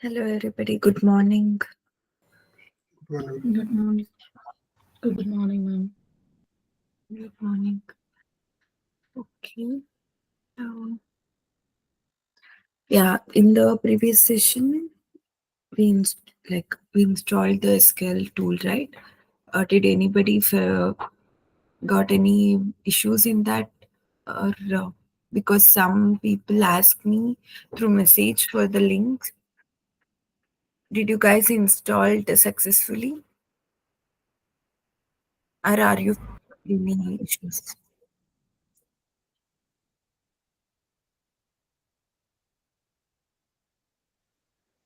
Hello, everybody. Good morning. Well, Good morning. Good morning, ma'am. Good morning. Okay. Um, yeah, in the previous session, we installed the SQL tool, right? Did anybody got any issues in that? Or because some people ask me through message for the links. Did you guys install it successfully, or are you any issues?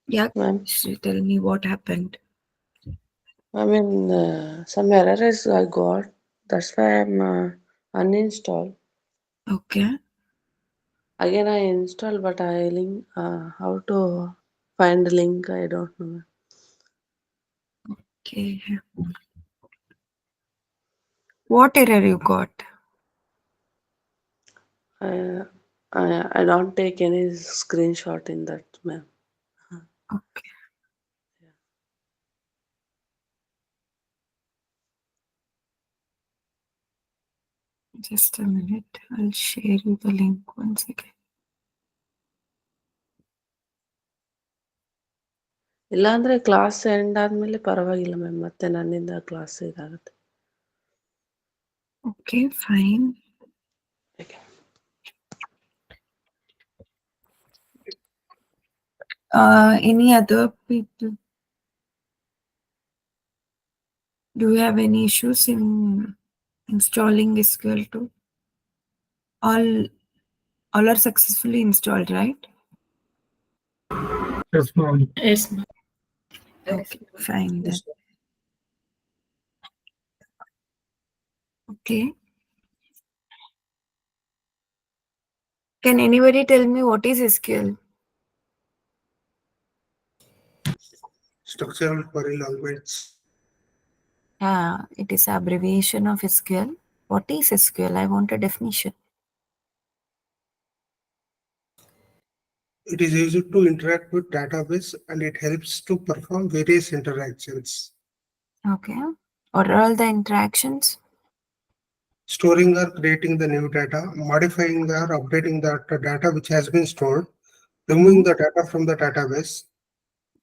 Yeah, ma'am, tell me what happened. some errors I got. That's why I'm uninstall. Okay. Again, I install, but I link. How to find the link? I don't know. Okay. What error you got? I, I don't take any screenshot in that, ma'am. Okay, just a minute. I'll share you the link once again. ಇಲ್ಲಾಂದ್ರೆ class end ಆದ್ಮೇಲೆ ಪರವಾಗಿಲ್ಲ ma'am, ಮತ್ತೆ ನನ್ನಿಂದ class ಇದಾಗುತ್ತೆ. Okay, fine. Any other people? Do you have any issues in installing SQL 2? All, all are successfully installed, right? Yes, ma'am. Yes, ma'am. Okay, fine then. Okay. Can anybody tell me what is SQL? Structural query language. Yeah, it is abbreviation of SQL. What is SQL? I want a definition. It is used to interact with database and it helps to perform various interactions. Okay. What are all the interactions? Storing or creating the new data, modifying or updating the data which has been stored, removing the data from the database,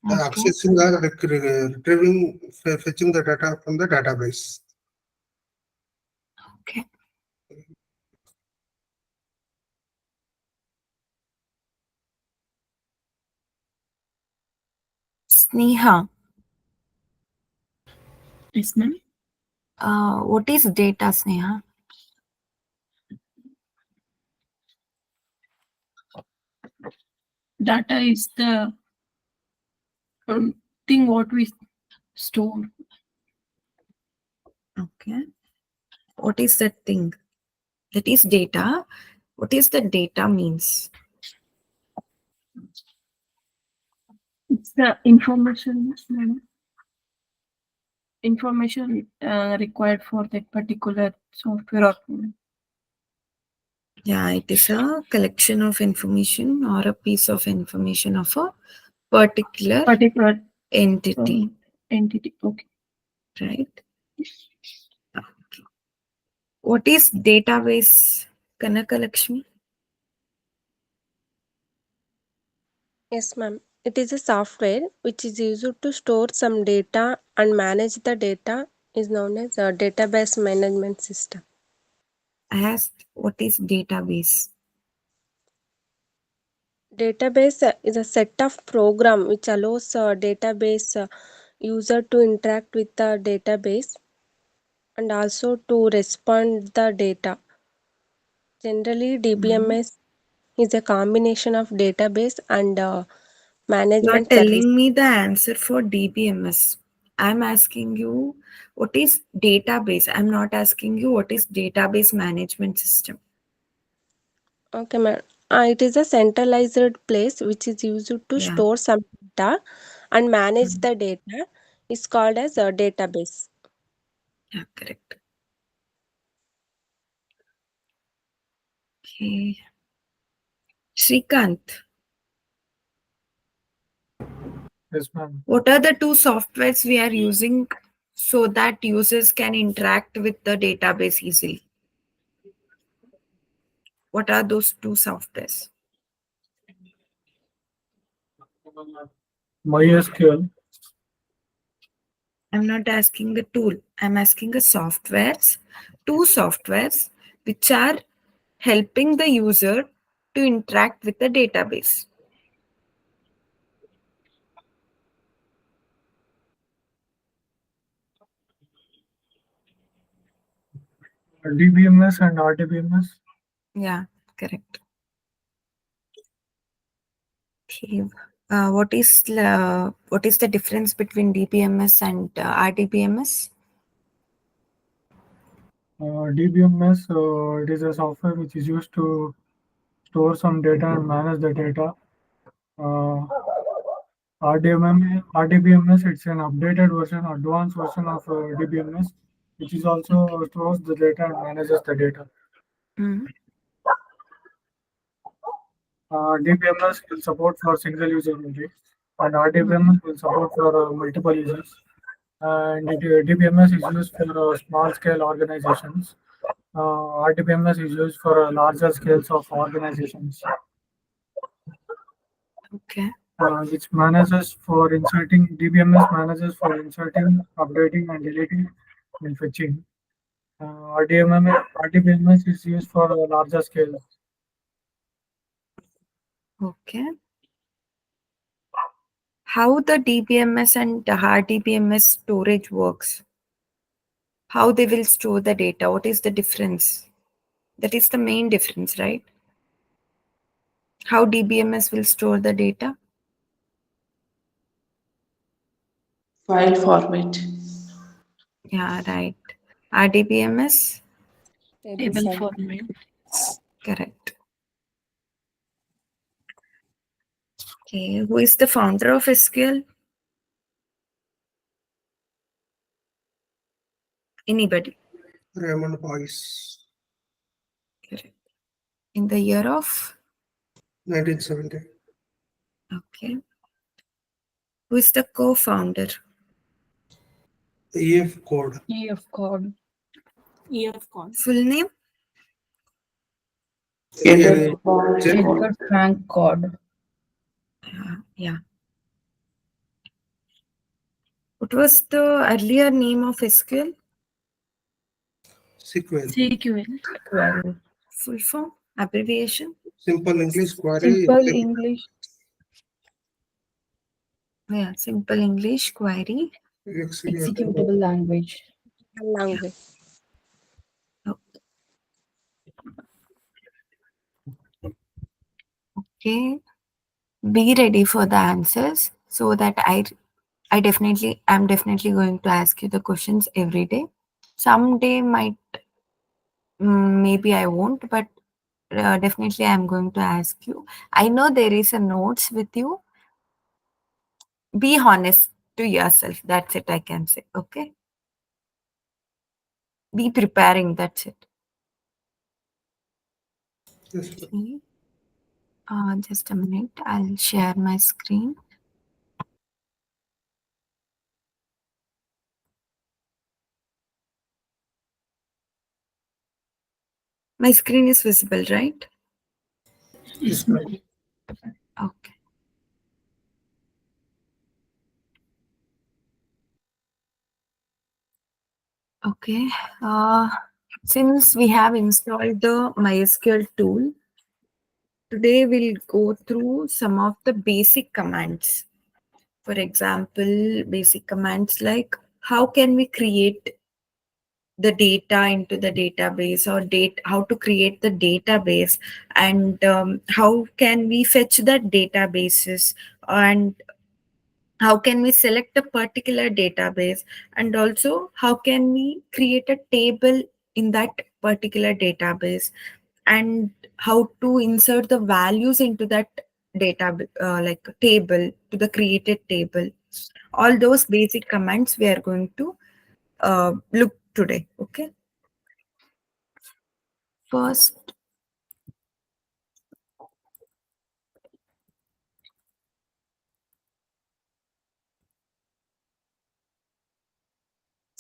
Okay. accessing or retrieving, fetching the data from the database. Okay. Sneha, Yes, ma'am. what is data, Sneha? Data is the thing what we store. Okay. What is that thing? That is data. What is the data means? It's the information, ma'am. Information required for that particular software or program. Yeah, it is a collection of information or a piece of information of a particular Particular entity, entity. Okay. right? Okay. What is database, Kanaka Lakshmi? Yes, ma'am. It is a software which is used to store some data and manage the data is known as a database management system. I asked, what is database? Database is a set of program which allows a database user to interact with the database and also to respond the data. Generally, DBMS is a combination of database and You are management service. telling me the answer for DBMS. I'm asking you what is database. I'm not asking you what is database management system. Okay, ma'am. It is a centralized place which is used to Yeah, store some data and manage the data. It's called as a database. yeah, correct. Okay. Shrikant, Yes, ma'am. What are the two softwares we are using so that users can interact with the database easily? What are those two softwares? MySQL. I'm not asking the tool. I'm asking the softwares, two softwares which are helping the user to interact with the database. DBMS and RDBMS. Yeah, correct. Okay. What is the difference between DBMS and RDBMS? DBMS, it is a software which is used to store some data and manage the data. Uh, RDBMS, it's an updated version, advanced version of DBMS, which is also stores the data and manages the data. Mm. DBMS will support for single user only, and RDBMS will support for multiple users. And DBMS is used for small scale organizations. RDBMS is used for larger scales of organizations, Okay. which manages for inserting, DBMS manages for inserting, updating, and deleting and fetching. RDBMS is used for a larger scale. Okay. How the DBMS and the RDBMS storage works? How they will store the data? What is the difference? That is the main difference, right? How DBMS will store the data? File format. Yeah, right. RDBMS? Table format. Correct. Okay. Who is the founder of SQL? Anybody? Raymond Boyce, Correct. In the year of? 1970. Okay. Who is the co-founder? EF code. EF code. EF con. Full name? Edward Edgar Frank code. Yeah. What was the earlier name of SQL? SQL. CQL. Well, Full form? Abbreviation? Simple English query. simple English. Yeah, simple English query. Executable language. language. Okay. Be ready for the answers so that I'm definitely going to ask you the questions every day. Someday might maybe I won't, but definitely I'm going to ask you. I know there is a notes with you. Be honest to yourself. That's it I can say. Okay. Be preparing. That's it. Yes, Okay. Just a minute. I'll share my screen. My screen is visible, right? Yes, ma'am. ma'am. Okay. Okay. Since we have installed the MySQL tool, today we'll go through some of the basic commands. For example, basic commands like how can we create the data into the database, or how to create the database, and how can we fetch the databases, and how can we select a particular database, and also how can we create a table in that particular database, and how to insert the values into that data, like table, to the created table. All those basic commands we are going to look today. Okay. First,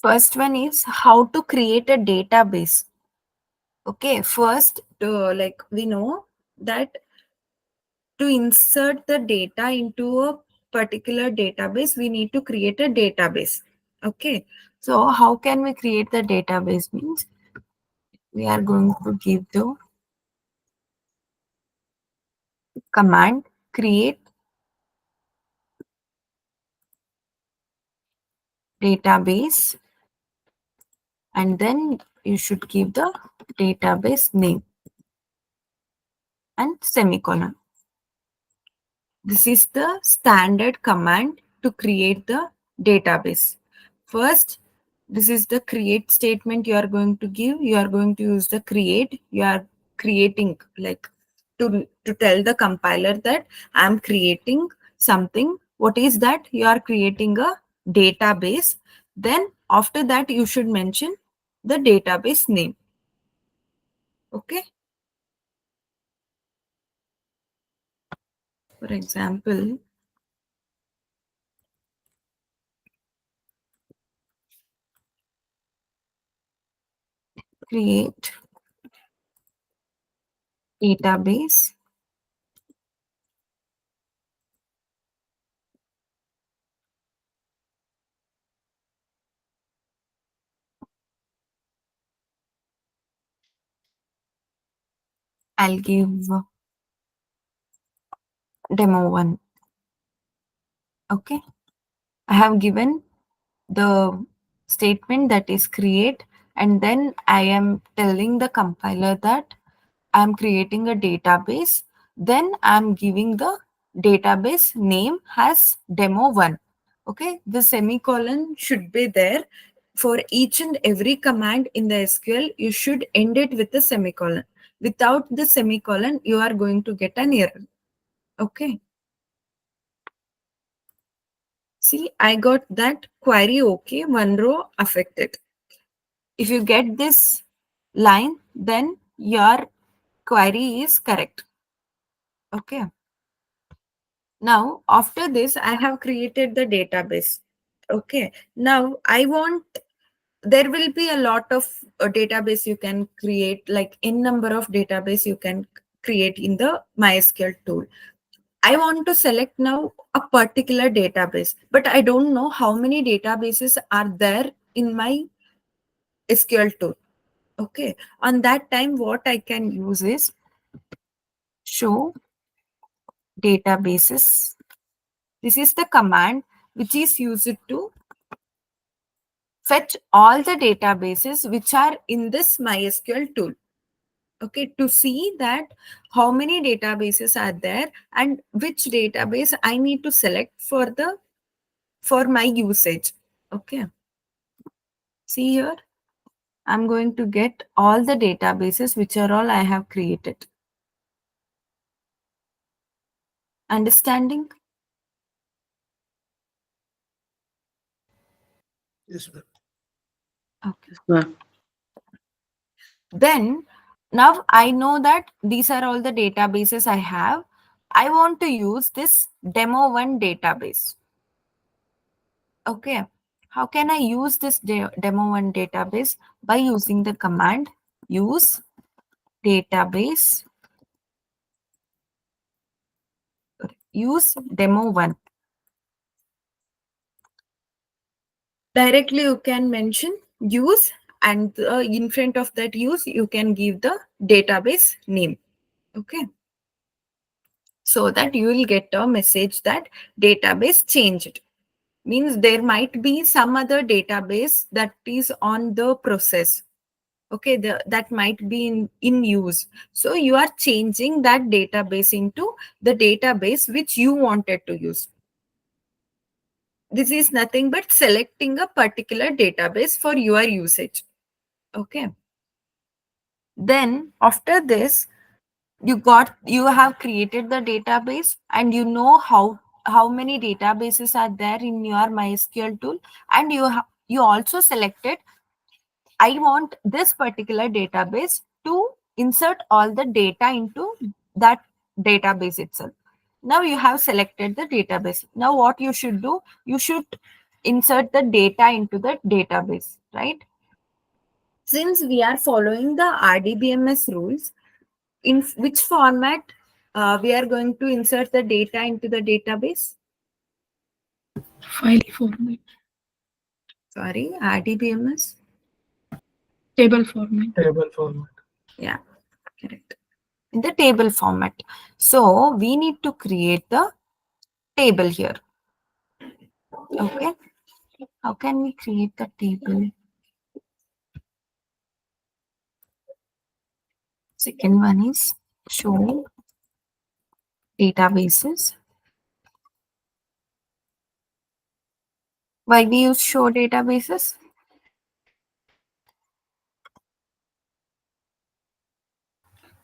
First one is how to create a database. Okay, first, like we know that to insert the data into a particular database, we need to create a database. Okay, so how can we create the database? Means we are going to give the command create database, and then you should give the database name and semicolon. This is the standard command to create the database. First, this is the create statement you are going to give. You are going to use the create. You are creating, like, to tell the compiler that I am creating something. What is that? You are creating a database. Then after that, you should mention the database name. Okay. For example, create database I'll give demo 1. Okay. I have given the statement that is create, and then I am telling the compiler that I am creating a database. Then I am giving the database name as demo 1. Okay. The semicolon should be there. For each and every command in the SQL, you should end it with a semicolon. Without the semicolon, you are going to get an error. Okay. See, I got that query okay, one row affected. If you get this line, then your query is correct. Okay. Now, after this, I have created the database. Okay. Now, there will be a lot of database you can create, like n number of database you can create in the MySQL tool. I want to select now a particular database, but I don't know how many databases are there in my SQL tool. Okay. On that time, what I can use is show databases. This is the command which is used to fetch all the databases which are in this MySQL tool. Okay, to see that how many databases are there and which database I need to select for my usage. Okay, see here, I'm going to get all the databases which are all I have created. Understanding? Yes, ma'am. Okay. Ma'am. Then now I know that these are all the databases I have. I want to use this demo 1 database. Okay. How can I use this demo 1 database? By using the command use database, use demo 1. Directly you can mention use, and in front of that use you can give the database name. Okay. So that you will get a message that database changed. Means there might be some other database that is on the process. Okay, that might be in use. So you are changing that database into the database which you wanted to use. This is nothing but selecting a particular database for your usage. Okay. Then after this, you have created the database, and you know how many databases are there in your MySQL tool, and you also selected I want this particular database to insert all the data into that database itself. Now you have selected the database. Now what you should do, you should insert the data into the database, right? Since we are following the RDBMS rules, in which format we are going to insert the data into the database? File format. Sorry, RDBMS? Table format. Table format. Yeah, correct. In the table format. So we need to create the table here. Okay. How can we create the table? Second one is show databases. Why we use show databases?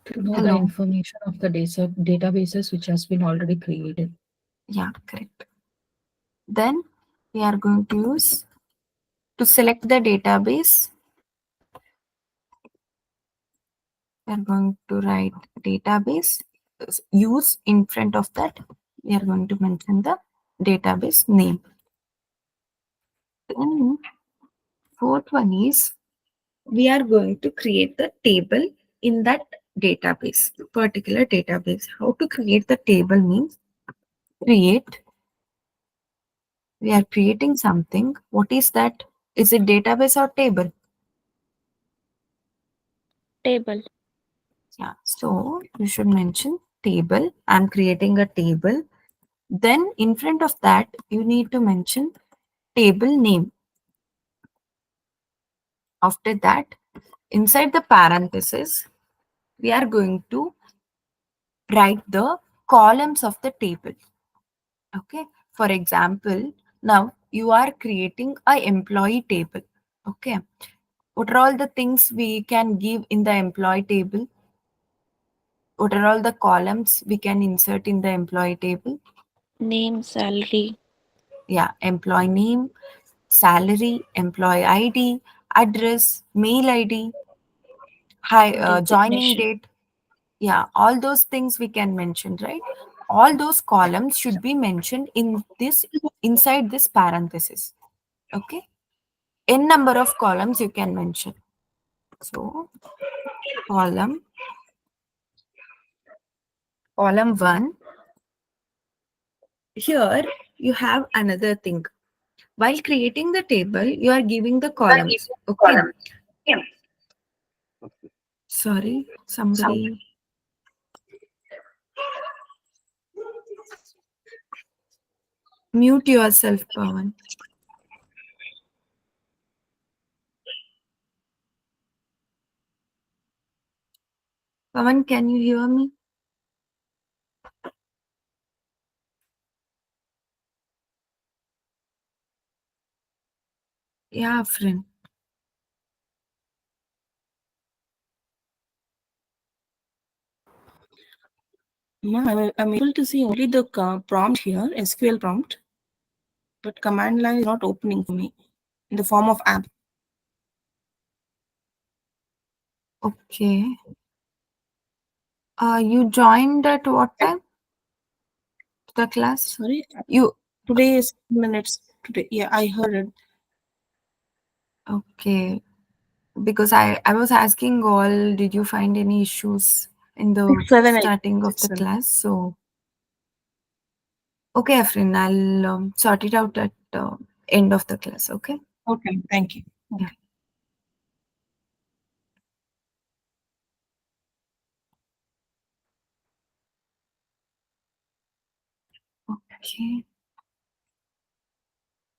To know the Hello. information of the databases which has been already created. Yeah, correct. Then we are going to use to select the database. We are going to write database. Use in front of that. We are going to mention the database name. Then fourth one is we are going to create the table in that database, particular database. How to create the table means create. We are creating something. What is that? Is it database or table? Table. Yeah. So you should mention table. I'm creating a table. Then in front of that, you need to mention table name. After that, inside the parenthesis, we are going to write the columns of the table. Okay. For example, now you are creating a employee table. Okay. What are all the things we can give in the employee table? What are all the columns we can insert in the employee table? Name, salary. Yeah, employee name, salary, employee ID, address, mail ID, joining Designation. date. Yeah, all those things we can mention, right? All those columns should be mentioned in this inside this parenthesis. Okay. N number of columns you can mention. So column 1. Here you have another thing. While creating the table, you are giving the columns. Okay. Sorry, somebody. Mute yourself, Pawan. Pawan, can you hear me? Yeah, friend. Yeah, I'm able to see only the prompt here, SQL prompt, but command line is not opening for me in the form of app. Okay. You joined at what time? The class? Sorry, You today is minutes. Today, yeah, I heard it. okay? Because I was asking all. Did you find any issues in the 6-7, starting of the 6-7. class? So okay, friend. I'll sort it out at end of the class. Okay. Okay, thank you. Yeah. Okay.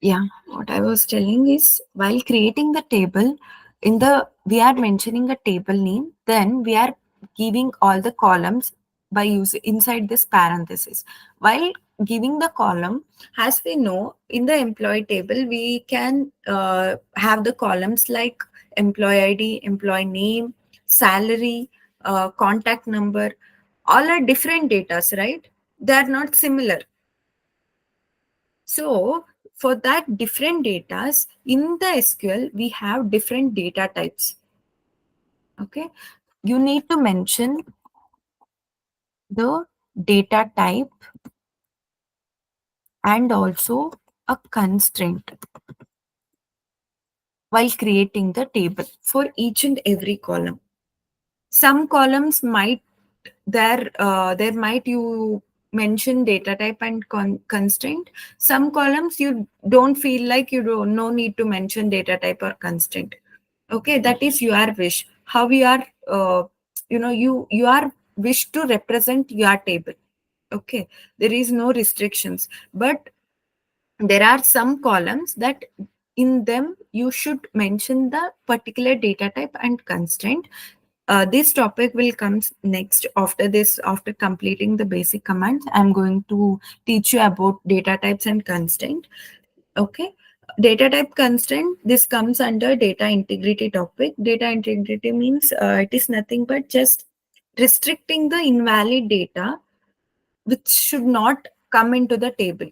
Yeah, what I was telling is while creating the table, we are mentioning a table name, then we are giving all the columns by using inside this parenthesis. While giving the column, as we know, in the employee table, we can have the columns like employee ID, employee name, salary, contact number, all are different datas, right? They are not similar. So for that different datas in the SQL, we have different data types. Okay. You need to mention the data type and also a constraint. while creating the table for each and every column. Some columns might there might you mention data type and constraint. Some columns you don't feel like you don't no need to mention data type or constraint. Okay, that is your wish. How you are you are wish to represent your table. Okay, there is no restrictions, but there are some columns that in them you should mention the particular data type and constraint. This topic will come next. After this, after completing the basic commands, I'm going to teach you about data types and constraint. Okay, data type constraint, this comes under data integrity topic. Data integrity means it is nothing but just restricting the invalid data which should not come into the table.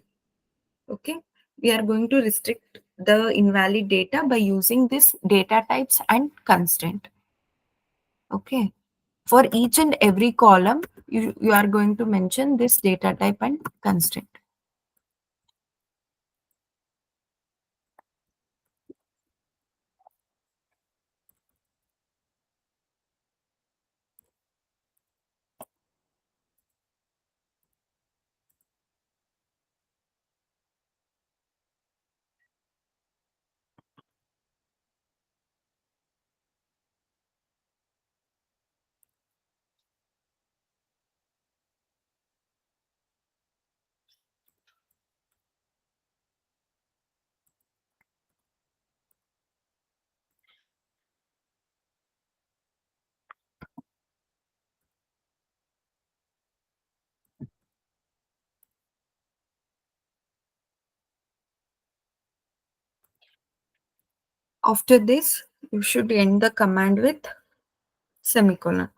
Okay, we are going to restrict the invalid data by using this data types and constraint. Okay, for each and every column you are going to mention this data type and constraint. After this, you should end the command with semicolon.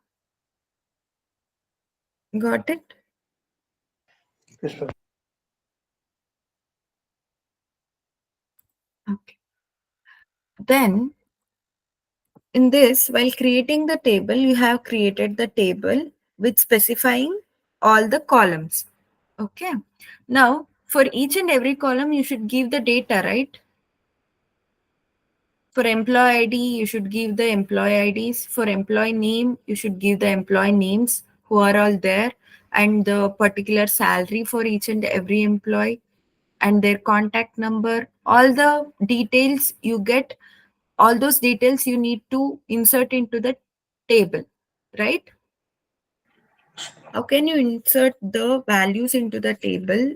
Got it? Yes, sir. Okay. Then in this, while creating the table, you have created the table with specifying all the columns. Okay. Now, for each and every column, you should give the data, right? For employee ID, you should give the employee IDs. For employee name, you should give the employee names who are all there and the particular salary for each and every employee and their contact number. All the details you get, all those details you need to insert into the table, right? How can you insert the values into the table?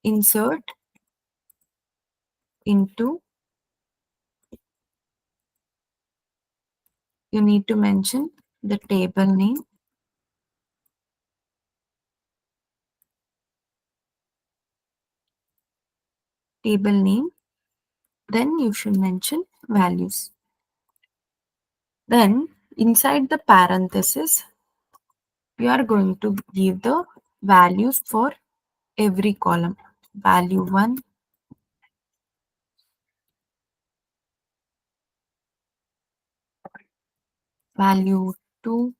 Insert into, you need to mention the table name, then you should mention values. Then inside the parenthesis, you are going to give the values for every column. Value 1, value 2,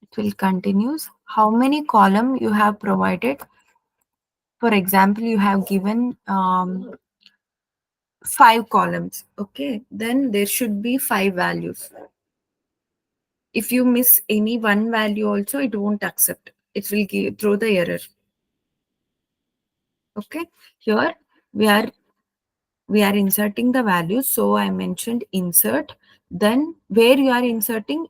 it will continues. How many column you have provided? For example, you have given 5 columns. Okay, then there should be 5 values. If you miss any one value also, it won't accept. It will throw the error. Okay, here we are inserting the values. So I mentioned insert. Then where you are inserting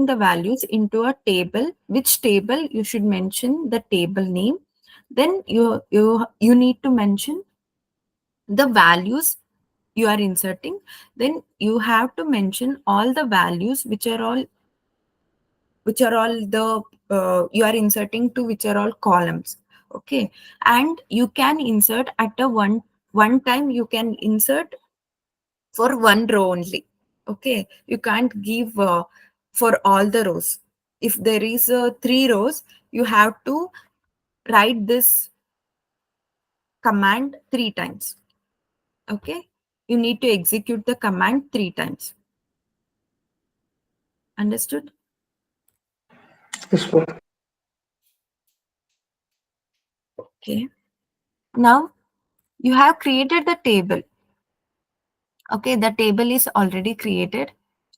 the values into a table. Which table you should mention the table name. Then you need to mention the values you are inserting. Then you have to mention all the values which are all the you are inserting to, which are all columns. Okay, and you can insert at a one time, you can insert for one row only. Okay, you can't give for all the rows. If there is 3 rows, you have to write this command 3 times. Okay, you need to execute the command 3 times. Understood? Yes, sir. Okay. Now you have created the table. Okay, the table is already created,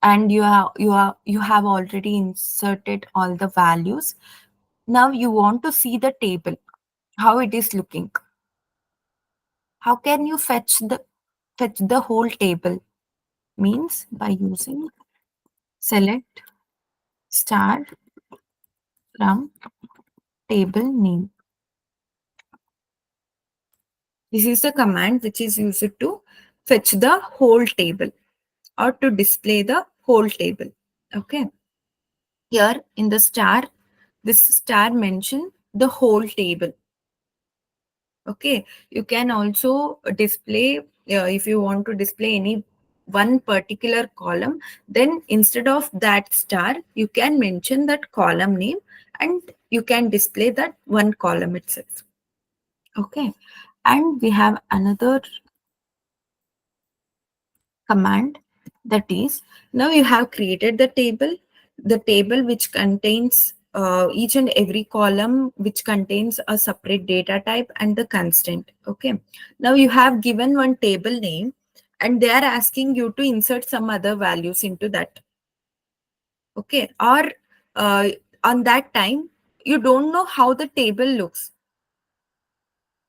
and you have already inserted all the values. Now you want to see the table, how it is looking. How can you fetch the whole table? Means by using select star from table name. This is the command which is used to fetch the whole table or to display the whole table. Okay. Here in the star, this star mention the whole table. Okay. You can also display, if you want to display any one particular column, then instead of that star, you can mention that column name and you can display that one column itself. Okay. And we have another command, that is, now you have created the table which contains each and every column which contains a separate data type and the constant. Okay, now you have given one table name and they are asking you to insert some other values into that. Okay, or uh, on that time you don't know how the table looks,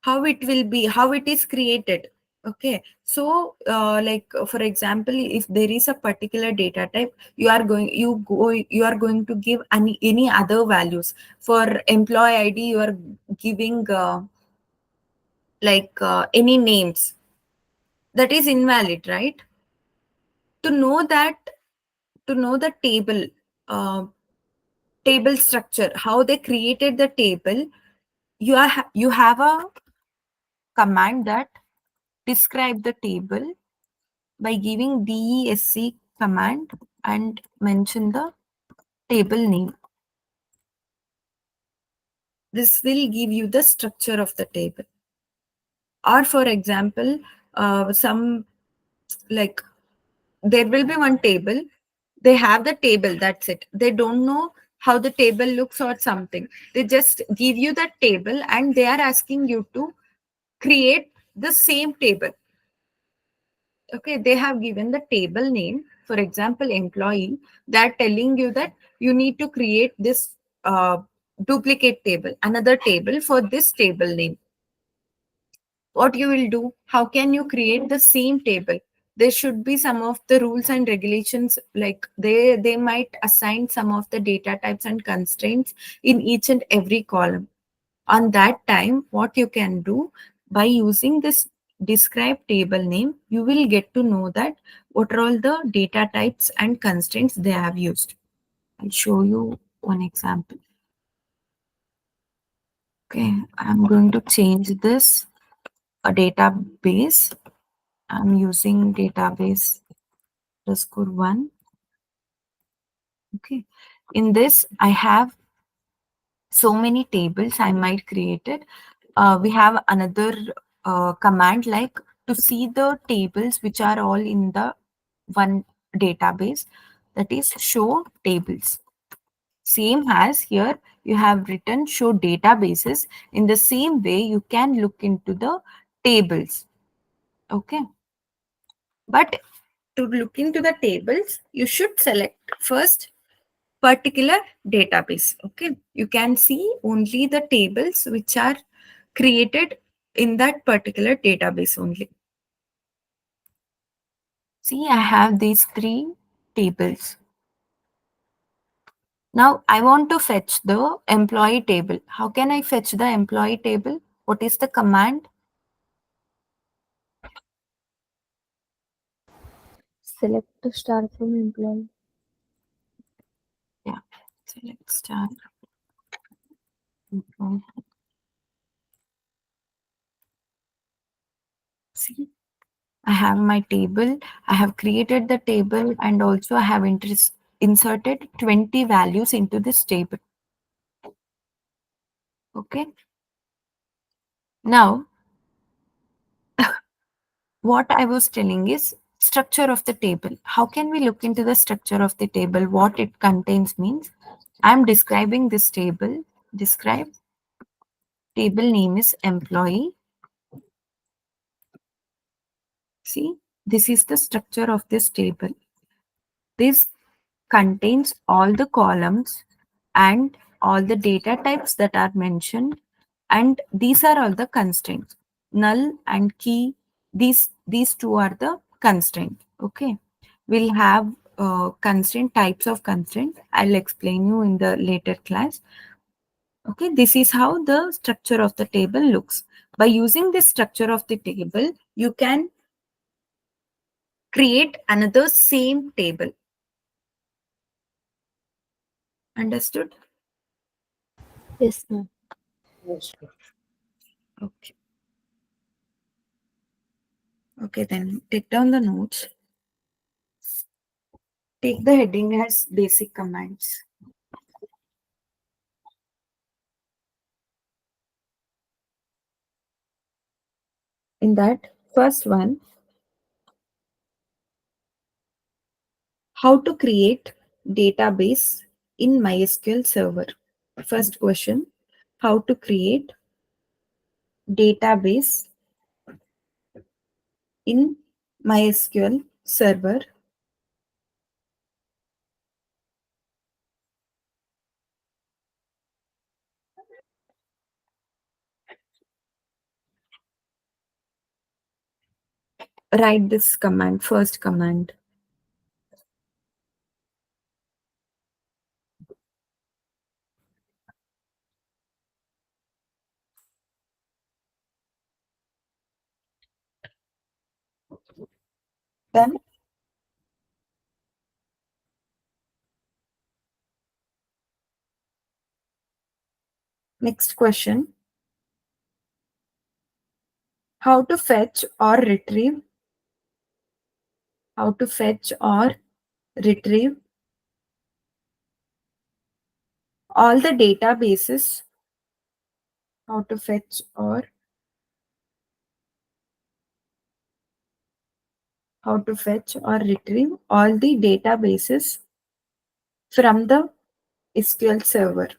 how it will be, how it is created. Okay, so for example, if there is a particular data type, you are going to give any other values. For employee ID, you are giving any names, that is invalid, right? To know that, to know the uh, table structure, how they created the table, you have a command that describe the table by giving DESC command and mention the table name. This will give you the structure of the table. Or for example, some like there will be one table, they have the table, that's it. They don't know how the table looks or something. They just give you that table and they are asking you to create the same table. Okay, they have given the table name, for example employee. They're telling you that you need to create this duplicate table, another table for this table name. What you will do, how can you create the same table? There should be some of the rules and regulations, like they might assign some of the data types and constraints in each and every column. On that time, what you can do, by using this describe table name, you will get to know that what are all the data types and constraints they have used. I'll show you one example. Okay, I'm going to change this a database. I'm using database underscore one. Okay, in this I have so many tables I might create it. We have another command like to see the tables which are all in the one database, that is show tables. Same as here you have written show databases. In the same way you can look into the tables. Okay, but to look into the tables you should select first particular database. Okay, you can see only the tables which are created in that particular database only. See, I have these three tables. Now I want to fetch the employee table. How can I fetch the employee table? What is the command? Select the star from employee. Yeah, select star employee. See, I have my table. I have created the table and also I have inserted 20 values into this table. Okay. Now, what I was telling is structure of the table. How can we look into the structure of the table? What it contains means I'm describing this table. Describe Table name is employee. See, this is the structure of this table. This contains all the columns and all the data types that are mentioned, and these are all the constraints. Null and key, these two are the constraint. Okay, we'll have constraint types of constraint. I'll explain you in the later class. Okay, this is how the structure of the table looks. By using this structure of the table, you can create another same table. Understood? Yes, ma'am. Yes. Okay. Okay, then take down the notes. Take the heading as basic commands. In that first one, how to create database in MySQL server. First question, how to create database in MySQL server. Write this command, first command. Then next question, how to fetch or retrieve, how to fetch or retrieve all the databases, how to fetch or retrieve all the databases from the SQL server.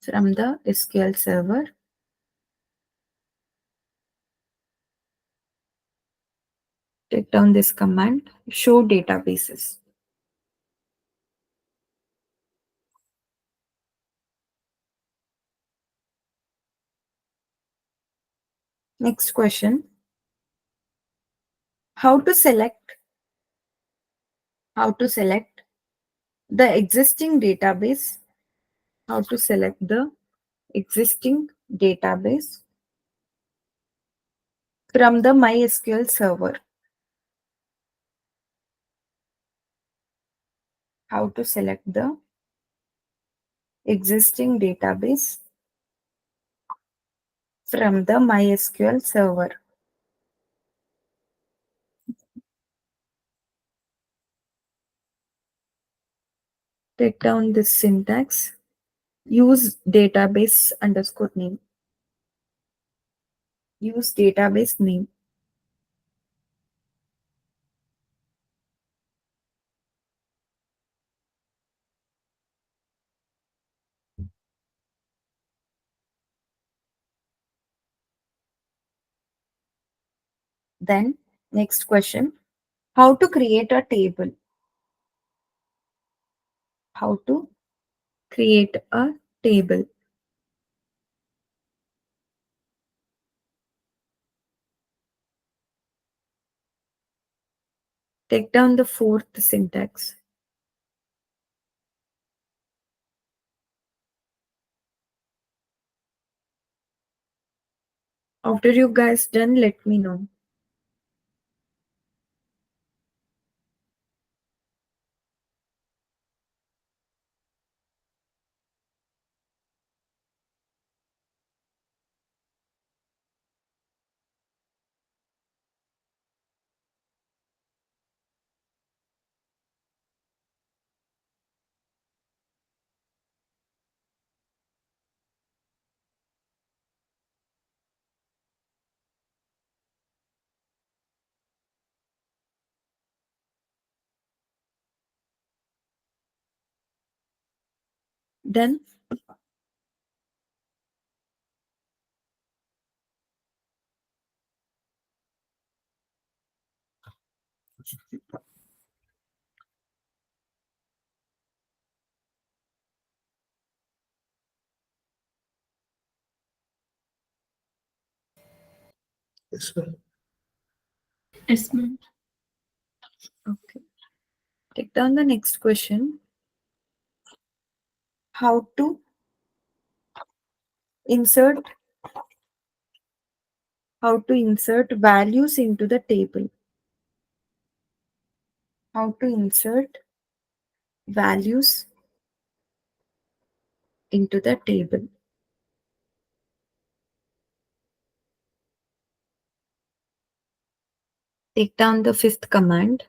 From the SQL server. Take down this command, show databases. Next question, how to select the existing database, how to select the existing database from the MySQL server. How to select the existing database from the MySQL server. Take down this syntax. Use database underscore name. Use database name. Then next question, how to create a table. How to create a table. Take down the fourth syntax. After you guys done, let me know. Done. Yes, sir. Yes, ma'am. Okay. Take down the next question. How to insert values into the table. How to insert values into the table. Take down the fifth command.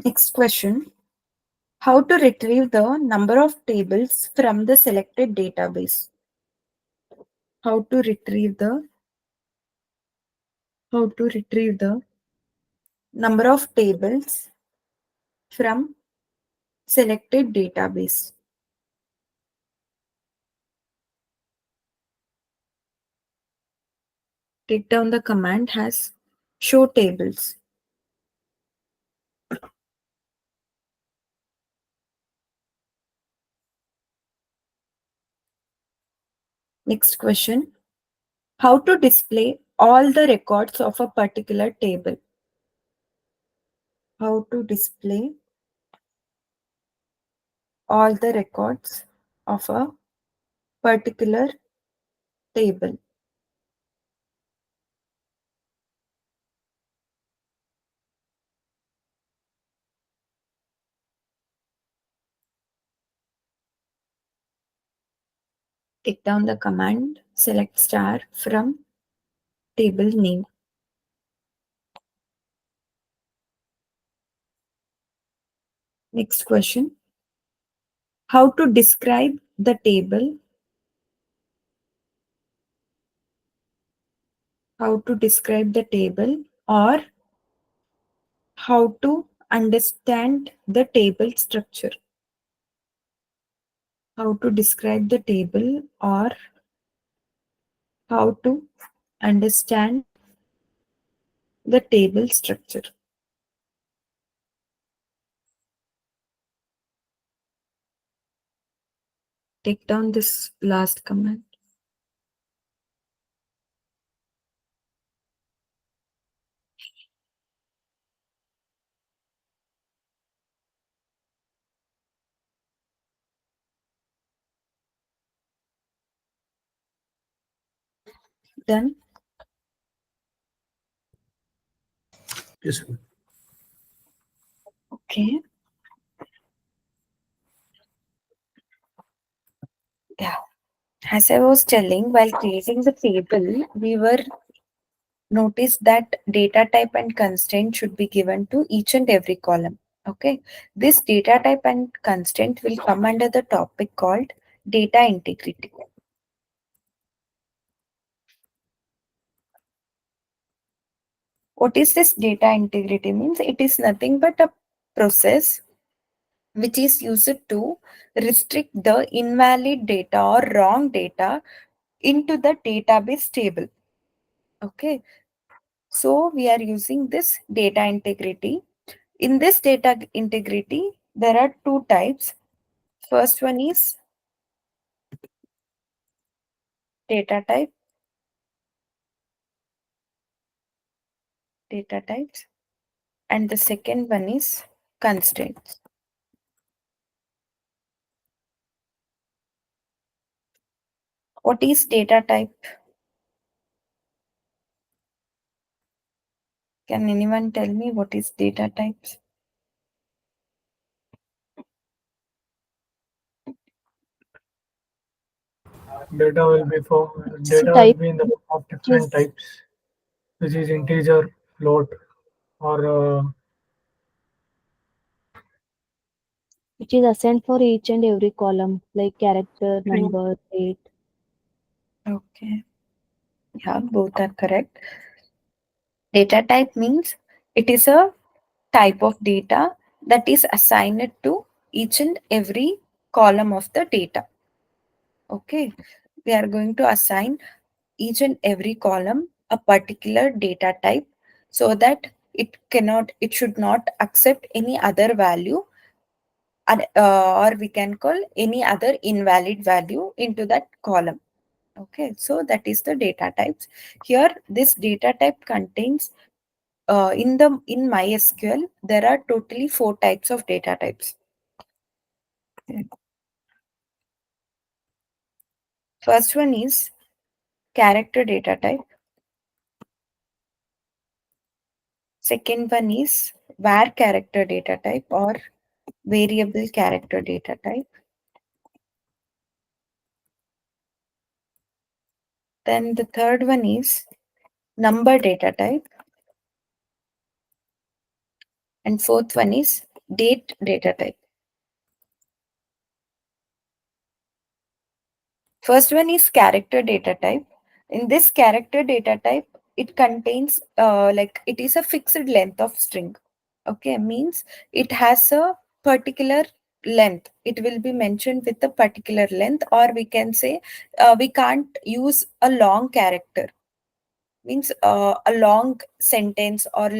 Next question. How to retrieve the number of tables from the selected database. How to retrieve the number of tables from selected database. Take down the command has show tables. Next question. How to display all the records of a particular table. How to display all the records of a particular table. Take down the command select star from table name. Next question. How to describe the table. How to describe the table or how to understand the table structure. How to describe the table or how to understand the table structure. Take down this last command. Done. Yes, sir. Okay. Yeah. As I was telling, while creating the table, we were noticed that data type and constraint should be given to each and every column. Okay. This data type and constraint will come under the topic called data integrity. What is this data integrity means? It is nothing but a process which is used to restrict the invalid data or wrong data into the database table. Okay. So we are using this data integrity. In this data integrity, there are two types. First one is data type, data types, and the second one is constraints. What is data type? Can anyone tell me what is data types? Data will be for So data will type be in the form of different is types, which is integer, float, or which is assigned for each and every column, like character, String. number, date. Okay. Yeah, both are correct. Data type means it is a type of data that is assigned to each and every column of the data. Okay. We are going to assign each and every column a particular data type so that it should not accept any other value, or we can call any other invalid value into that column. Okay, so that is the data types. Here this data type contains, in MySQL there are totally 4 types of data types. Okay. First one is character data type. Second one is var character data type or variable character data type. Then the third one is number data type. And fourth one is date data type. First one is character data type. In this character data type, it contains like it is a fixed length of string. Okay, means it has a particular length. It will be mentioned with a particular length, or we can say we can't use a long character. Means a long sentence or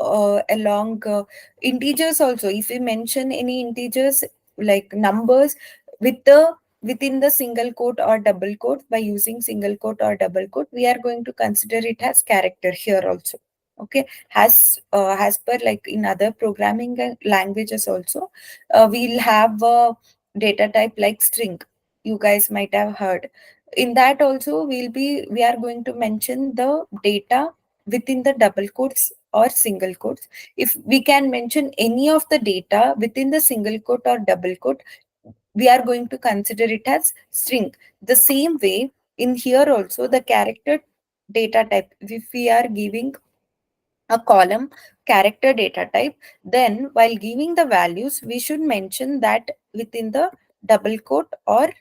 a long integers also. If we mention any integers like numbers with the within the single quote or double quote, by using single quote or double quote, we are going to consider it as character here also. Okay, as per like in other programming languages also, we'll have a data type like string. You guys might have heard. In that also we are going to mention the data within the double quotes or single quotes. If we can mention any of the data within the single quote or double quote, we are going to consider it as string. The same way in here also, the character data type, if we are giving a column character data type, then while giving the values we should mention that within the double quote or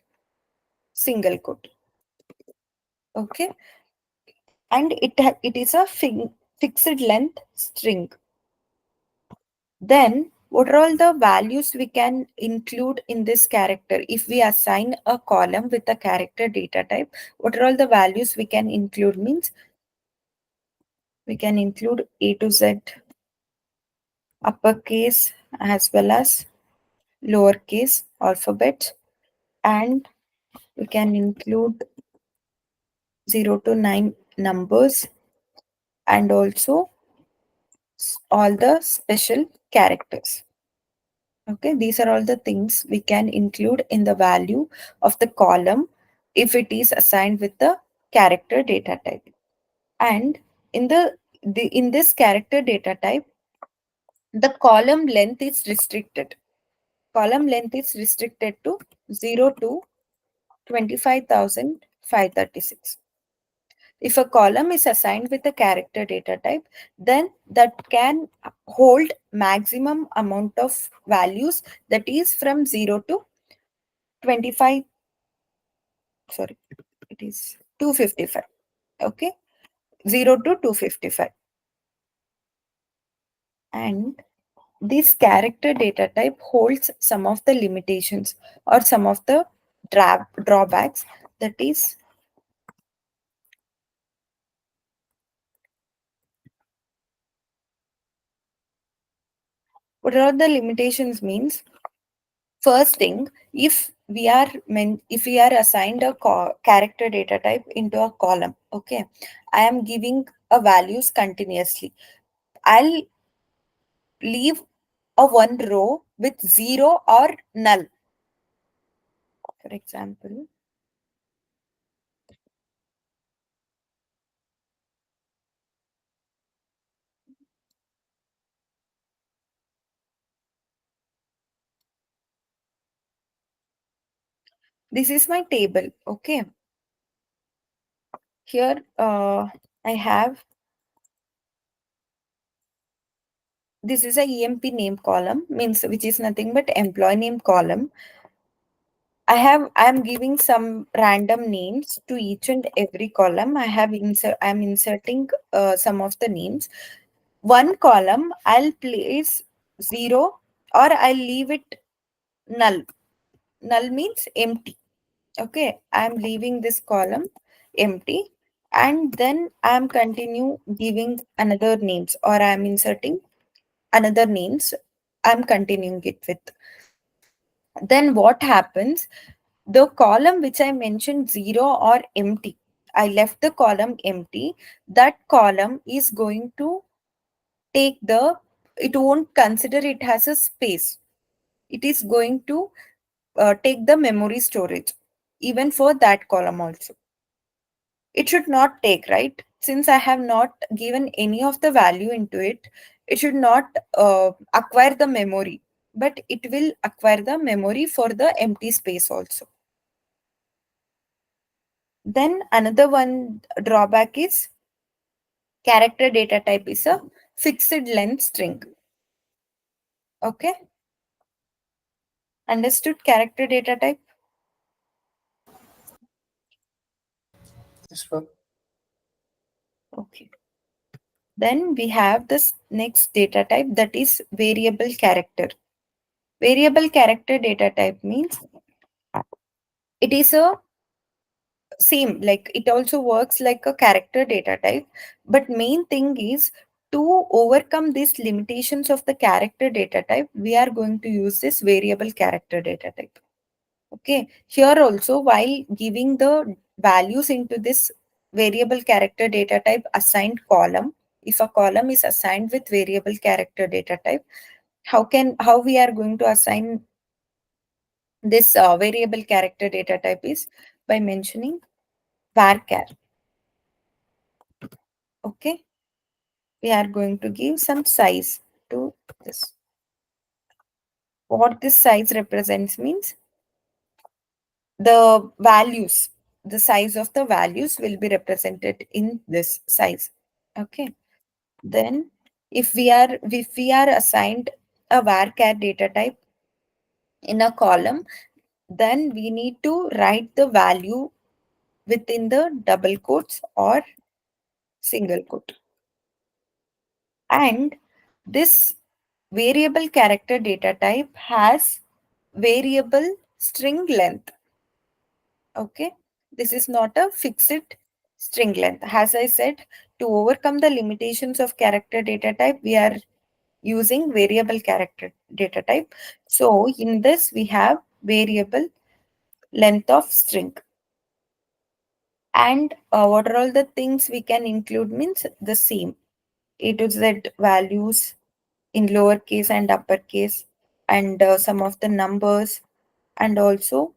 single quote. Okay, and it is a fixed length string. Then what are all the values we can include in this character? If we assign a column with a character data type, what are all the values we can include? Means we can include A to Z, uppercase as well as lowercase alphabet, and we can include 0 to 9 numbers, and also all the special characters. Okay, these are all the things we can include in the value of the column if it is assigned with the character data type. And in in this character data type, the column length is restricted. Column length is restricted to 0 to 25,536. If a column is assigned with a character data type, then that can hold maximum amount of values, that is from 0 to 25, sorry, it is 255. Okay, 0 to 255. And this character data type holds some of the limitations or some of the drawbacks. That is, what are the limitations means? First thing, if we are assigned a character data type into a column, okay, I am giving a values continuously. I'll leave a one row with zero or null. For example, this is my table. Okay, here I have this is a EMP name column, means which is nothing but employee name column. I am giving some random names to each and every column. I'm inserting some of the names. One column I'll place 0 or I'll leave it null. Null means empty. Okay, I'm leaving this column empty, and then I'm continue giving another names, or I'm inserting another names. I'm continuing it with. Then what happens? The column which I mentioned 0 or empty, I left the column empty. That column is going to take the, it won't consider it has a space. It is going to take the memory storage, even for that column also. It should not take, right? Since I have not given any of the value into it, it should not acquire the memory, but it will acquire the memory for the empty space also. Then another one drawback is character data type is a fixed length string. Okay, understood? Character data type. Yes, ma'am. Okay, then we have this next data type, that is variable character. Variable character data type means it is a same, like it also works like a character data type, but main thing is to overcome these limitations of the character data type, we are going to use this variable character data type. Okay, here also, while giving the values into this variable character data type assigned column, if a column is assigned with variable character data type, how we are going to assign this variable character data type is by mentioning varchar. Okay, we are going to give some size to this. What this size represents means the values, the size of the values will be represented in this size. Okay, then if we are assigned a varchar data type in a column, then we need to write the value within the double quotes or single quote. And this variable character data type has variable string length. Okay, this is not a fixed string length. As I said, to overcome the limitations of character data type, we are using variable character data type. So in this, we have variable length of string. And what are all the things we can include means the same. A to Z values in lowercase and uppercase, and some of the numbers, and also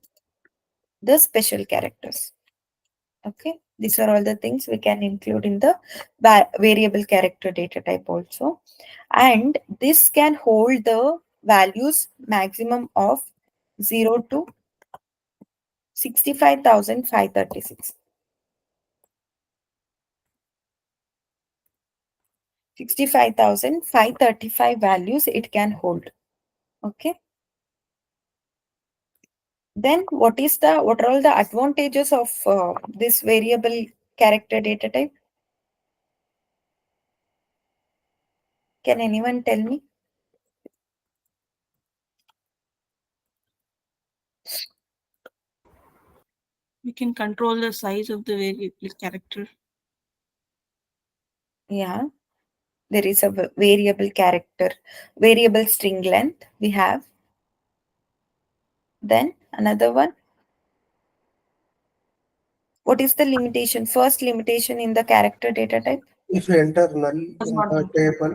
the special characters. Okay, these are all the things we can include in the variable character data type also. And this can hold the values maximum of 0 to 65,536. 65,535 values it can hold. Okay. Then what are all the advantages of this variable character data type? Can anyone tell me? We can control the size of the variable character. Yeah, there is a variable character, variable string length we have. Then another one. What is the limitation? First limitation in the character data type? If you enter null in the table,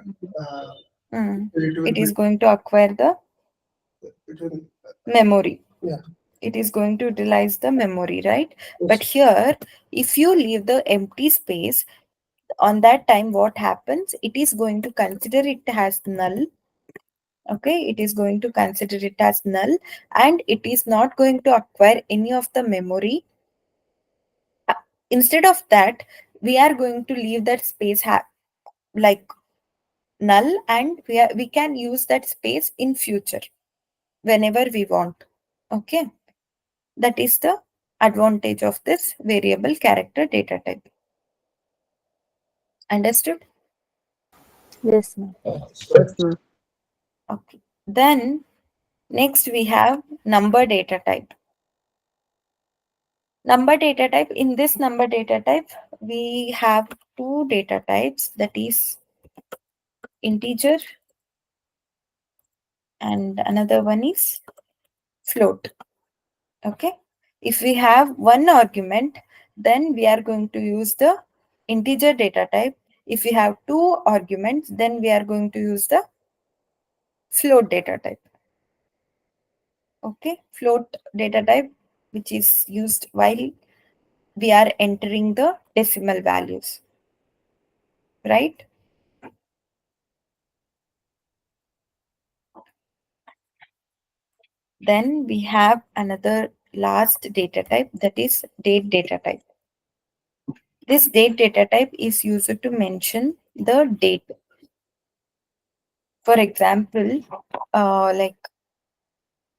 it will It is be, going to acquire the it will, memory. yeah. It is going to utilize the memory, right? Yes. But here, if you leave the empty space, on that time, what happens? It is going to consider it as null. Okay, it is going to consider it as null, and it is not going to acquire any of the memory. Instead of that, we are going to leave that space like null, and we can use that space in future whenever we want. Okay, that is the advantage of this variable character data type. Understood? Yes, ma'am. Yes, ma'am. Okay. Then next we have number data type. Number data type, in this number data type, we have two data types, that is integer and another one is float. Okay. If we have one argument, then we are going to use the integer data type. If we have two arguments, then we are going to use the float data type. Okay. Float data type, which is used while we are entering the decimal values. Right? Then we have another last data type, that is date data type. This date data type is used to mention the date. For example, like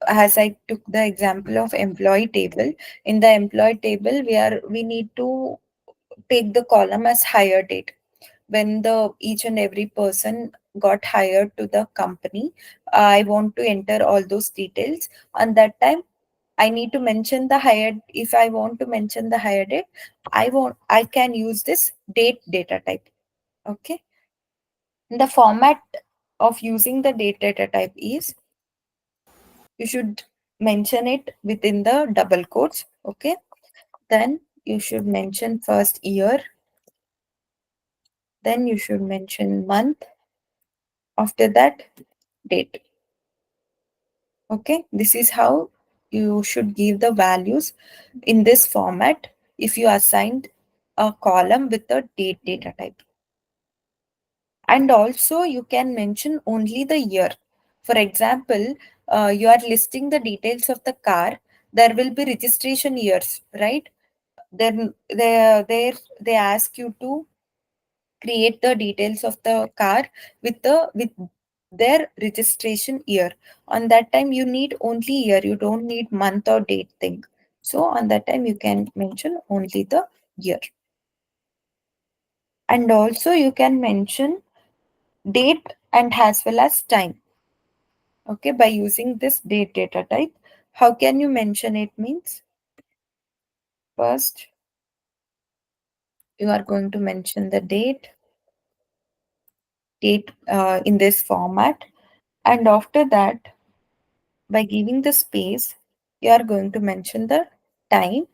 as I took the example of employee table, in the employee table we need to take the column as hire date. When the each and every person got hired to the company, I want to enter all those details. On that time, I need to mention the hired. If I want to mention the hire date, I can use this date data type. Okay. The format of using the date data type is, you should mention it within the double quotes. Okay. Then you should mention first year. Then you should mention month. After that, date. Okay. This is how you should give the values in this format if you assigned a column with the date data type. And also you can mention only the year. For example, you are listing the details of the car, there will be registration years, right? Then they ask you to create the details of the car with their registration year. On that time you need only year, you don't need month or date thing. So on that time you can mention only the year. And also you can mention date and as well as time. Okay, by using this date data type, how can you mention it means, first you are going to mention the date in this format, and after that, by giving the space, you are going to mention the time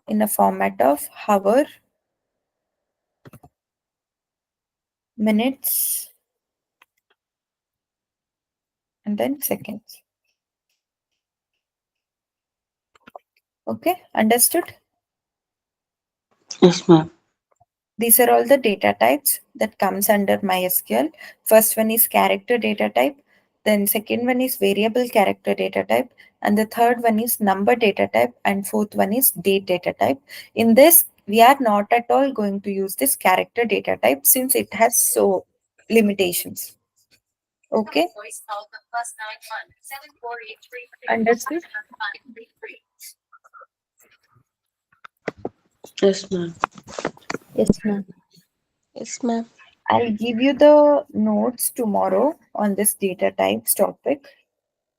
in a format of hour, minutes, and then seconds. Okay, understood? Yes, ma'am. These are all the data types that comes under MySQL. First one is character data type. Then second one is variable character data type. And the third one is number data type. And fourth one is date data type. In this, we are not at all going to use this character data type since it has so limitations. Okay. Understood? Yes, ma'am. Yes, ma'am. Yes, ma'am. I'll give you the notes tomorrow on this data types topic.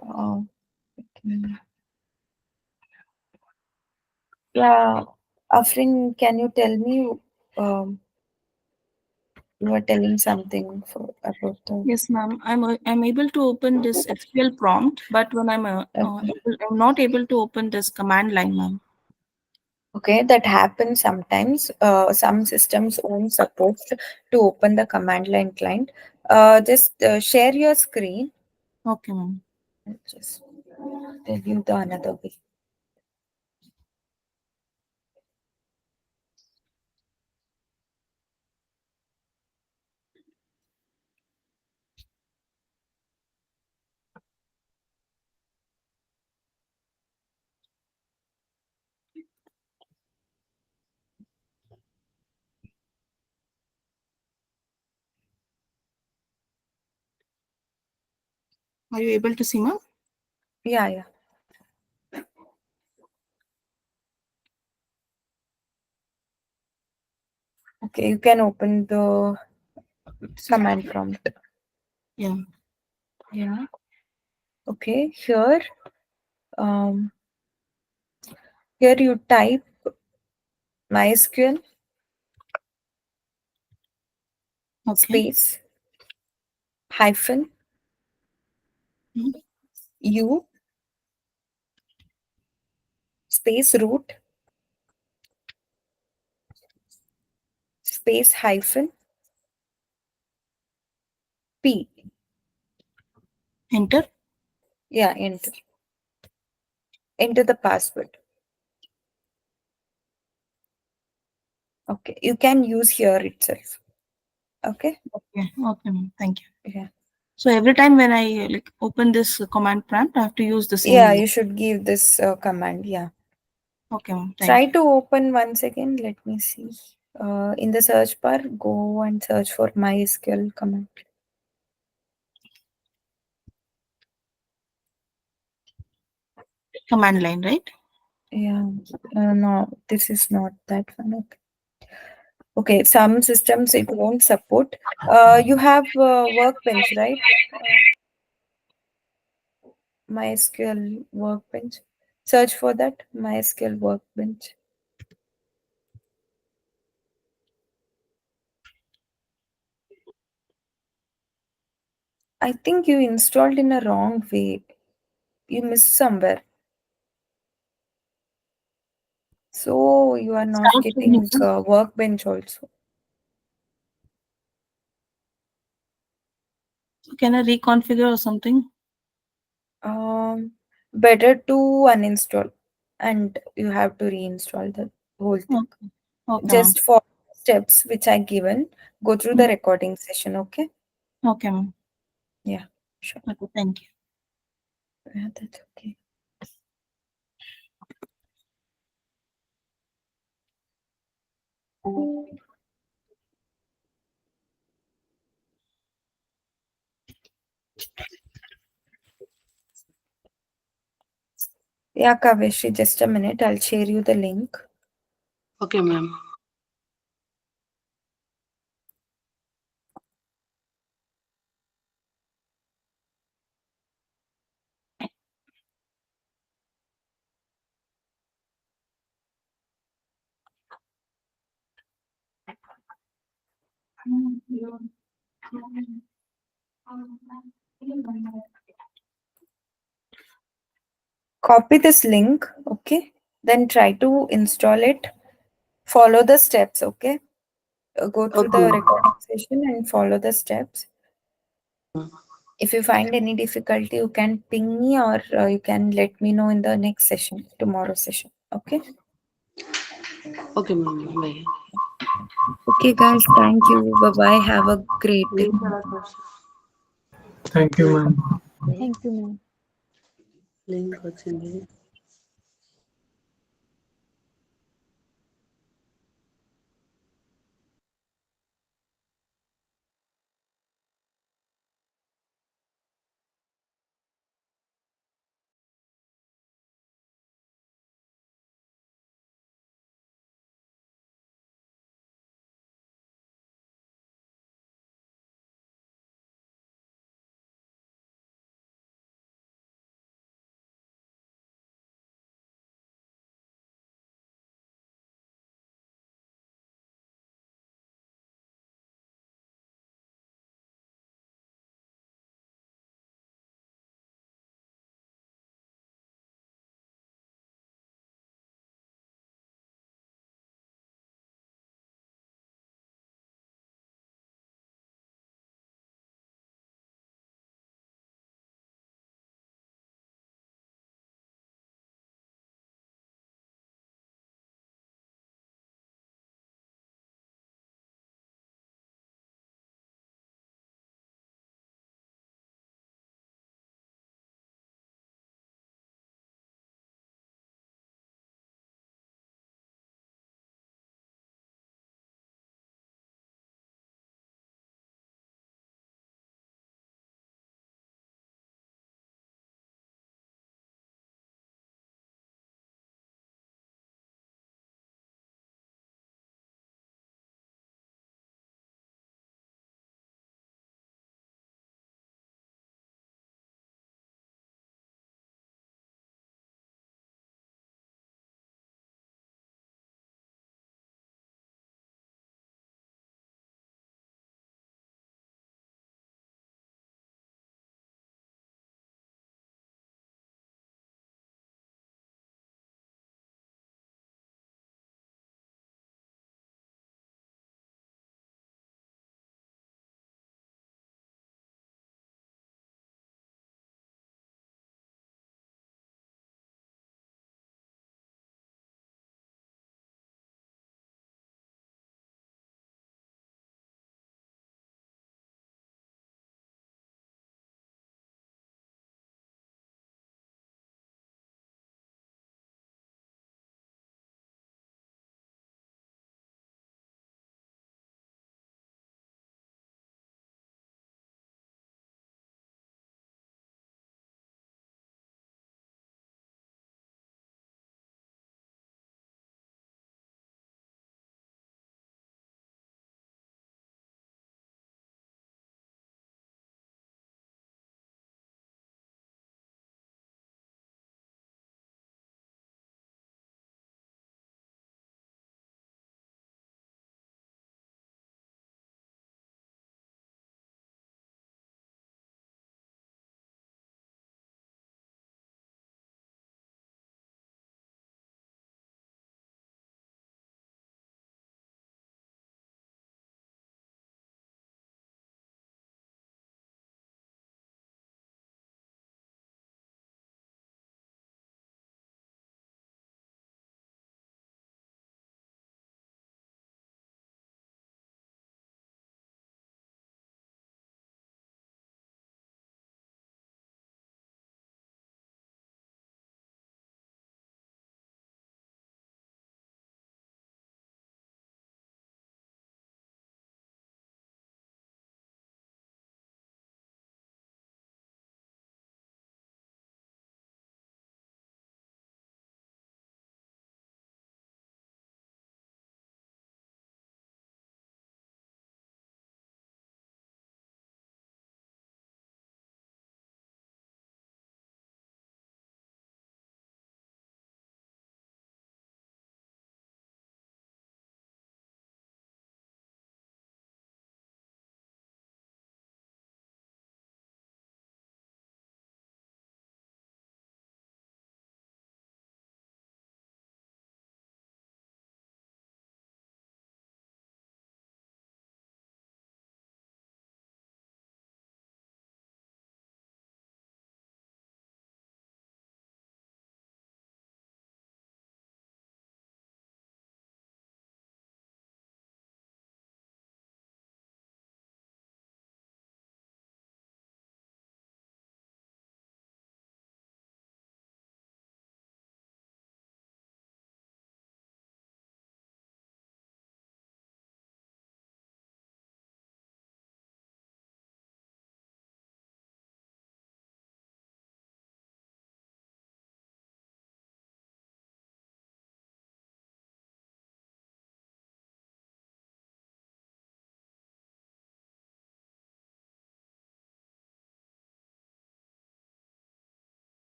Uh, yeah, Afrin, can you tell me? Um, you were telling something about the. Yes, ma'am. I'm able to open this SQL prompt, but when I'm not able to open this command line, ma'am. Okay, that happens sometimes. Some systems won't support to open the command line client. Just share your screen. Okay, ma'am. I'll just tell you the another way. Are you able to see, ma'am? Yeah. Okay, you can open the command prompt. Yeah. Yeah. Okay, um, here you type MySQL space hyphen u space root space hyphen p. Enter. Yeah, enter. Enter the password. Okay, you can use here itself. Okay. Okay, ma'am. Thank you. Yeah. So every time when I open this command prompt, I have to use the same. Yeah, you should give this command. Yeah. Okay, ma'am. Try to open once again. Let me see. In the search bar, go and search for MySQL command. Command line, right? Yeah. No, this is not that one. Okay. Okay, some systems it won't support. You have Workbench, right? MySQL Workbench. Search for that MySQL Workbench. I think you installed in a wrong way. You missed somewhere. So you are not Start from getting here. Workbench also. So can I reconfigure or something? Better to uninstall and you have to reinstall the whole thing. Okay. Just for steps which I given, go through the recording session, okay? Okay, ma'am. Yeah, sure. Okay, thank you. Yeah, that's okay. Yeah, Kaveshri, just a minute. I'll share you the link. Okay, ma'am. Copy this link, okay? Then try to install it. Follow the steps, okay? Go through Okay, the ma'am. recording session and follow the steps. If you find any difficulty, you can ping me or you can let me know in the next session, tomorrow's session. Okay? Okay, ma'am. Bye. Okay, guys. Thank you. Bye bye. Have a great day. Thank you, ma'am. Thank you, ma'am. Link వచ్చింది